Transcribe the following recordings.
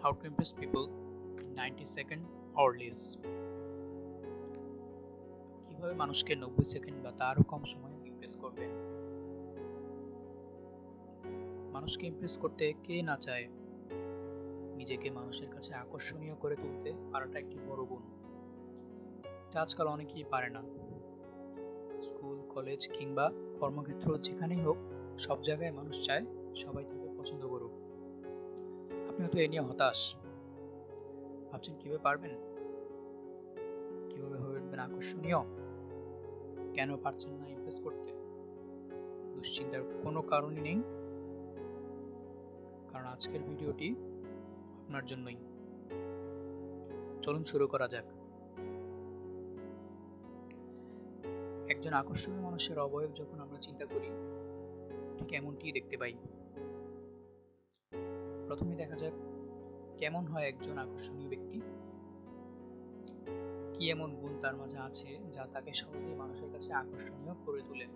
How to impress people in 90 second or less. কিভাবে মানুষকে 90 second বা তারও কম সময়ে ইমপ্রেস করবেন। মানুষকে ইমপ্রেস করতে কে না চায়? নিজেকে মানুষের কাছে আকর্ষণীয় করে তুলতে পারাটা একটি বড় গুণ। এটা আজকাল অনেকেই পারে না। স্কুল, কলেজ কিংবা কর্মক্ষেত্র যেখানেই হোক, সব জায়গায় মানুষ চায় সবাই তাকে পছন্দ করুক। আপনি হয়তো এ নিয়ে হতাশ, ভাবছেন কিভাবে পারবেন, কিভাবে হয়ে উঠবেন আকর্ষণীয়, কেন পারছেন না ইমপ্রেস করতে। দুশ্চিন্তার কোনো কারণই নেই, কারণ আজকের ভিডিওটি আপনার জন্যই। চলুন শুরু করা যাক। একজন আকর্ষণীয় মানুষের অবয়ব যখন আমরা চিন্তা করি, ঠিক এমনটিই দেখতে পাই। প্রথমে দেখা যাক কেমন হয় একজন আকর্ষণীয় ব্যক্তি, কি এমন গুণ তার মাঝে আছে যা তাকে সহজেই মানুষের কাছে আকর্ষণীয় করে তোলে।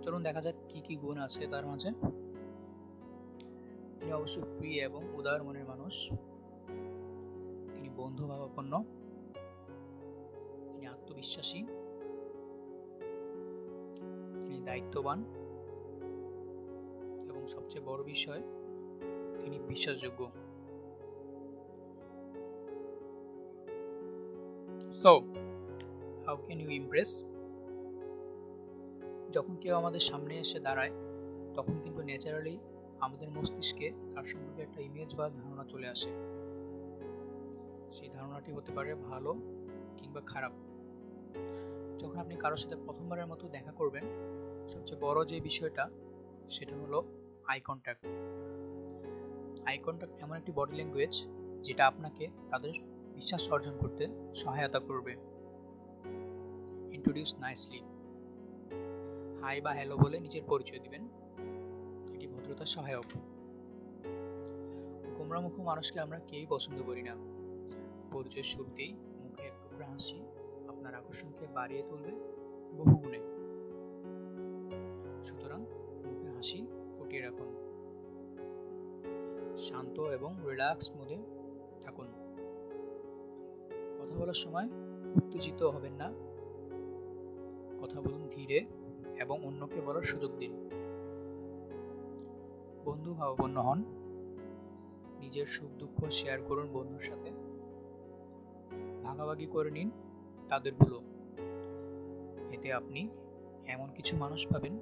চলুন দেখা যাক কি কি গুণ আছে তার মাঝে। তিনি অবশ্যই ফ্রি এবং উদার মনের মানুষ, তিনি বন্ধুভাবাপন্ন, তিনি আত্মবিশ্বাসী, তিনি দায়িত্ববান এবং সবচেয়ে বড় বিষয় তিনি বিশ্বাসযোগ্য। So, how can you impress? যখন কেউ আমাদের সামনে এসে দাঁড়ায়, তখন কিন্তু ন্যাচারালি আমাদের মস্তিষ্কে তার সম্পর্কে একটা ইমেজ বা ধারণা চলে আসে। সেই ধারণাটি হতে পারে ভালো কিংবা খারাপ। যখন আপনি কারোর সাথে প্রথমবারের মতো দেখা করবেন, সবচেয়ে বড় যে বিষয়টা সেটা হলো আই কন্ট্যাক্ট। আই কন্ট্যাক্ট এমন একটি বডি ল্যাঙ্গুয়েজ যেটা আপনাকে তাদের বিশ্বাস অর্জন করতে সহায়তা করবে। ইন্ট্রোডিউস নাইসলি, হাই বা হ্যালো বলে নিজের পরিচয় দিবেন, এটি ভদ্রতার সহায়ক। গোমরামুখ মানুষকে আমরা কেউই পছন্দ করি না। পরিচয়ের শুরুতেই মুখে এক টুকরা হাসি আপনার আকর্ষণকে বাড়িয়ে তুলবে বহুগুণে। সুতরাং মুখে হাসি ফুটিয়ে রাখুন, শান্ত এবং রিল্যাক্স মোডে থাকুন। কথা বলার সময় উত্তেজিত হবেন না, কথা বলুন ধীরে এবং অন্যকে বলার সুযোগ দিন। বন্ধু ভাবাপন্ন হন, নিজের সুখ দুঃখ শেয়ার করুন বন্ধুর সাথে, ভাগাভাগি করে নিন তাদের ভুলও। এতে আপনি এমন কিছু মানুষ পাবেন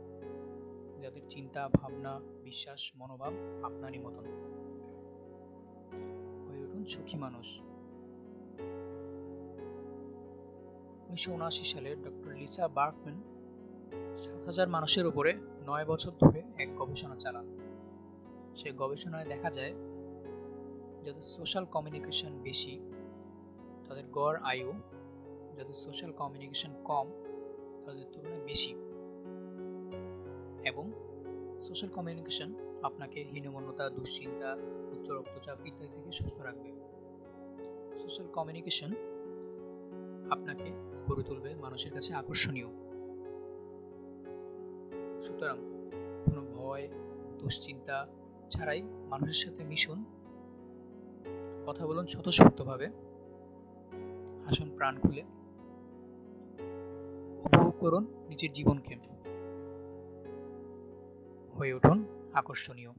যাদের চিন্তা, ভাবনা, বিশ্বাস, মনোভাব আপনারই মতন। হয়ে উঠুন সুখী মানুষ। 1979 সালে ডক্টর লিসা বার্কম্যান 7,000 মানুষের উপরে 9 বছর ধরে এক গবেষণা চালান। সেই গবেষণায় দেখা যায় যাদের সোশ্যাল কমিউনিকেশন বেশি তাদের গড় আয়ু, যাদের সোশ্যাল কমিউনিকেশন কম তাদের তুলনায় বেশি। এবং সোশ্যাল কমিউনিকেশন আপনাকে হীনমন্যতা, দুশ্চিন্তা, উচ্চ রক্তচাপ ইত্যাদি থেকে সুস্থ রাখবে। সোশ্যাল কমিউনিকেশন আপনাকে করে তুলবে মানুষের কাছে আকর্ষণীয়। সুতরাং কোনো ভয়, দুশ্চিন্তা ছাড়াই মানুষের সাথে মিশুন, কথা বলুন স্বতঃস্ফূর্তভাবে, হাসুন প্রাণ খুলে, উপভোগ করুন নিজের জীবনকে, হয়ে উঠুন আকর্ষণীয়।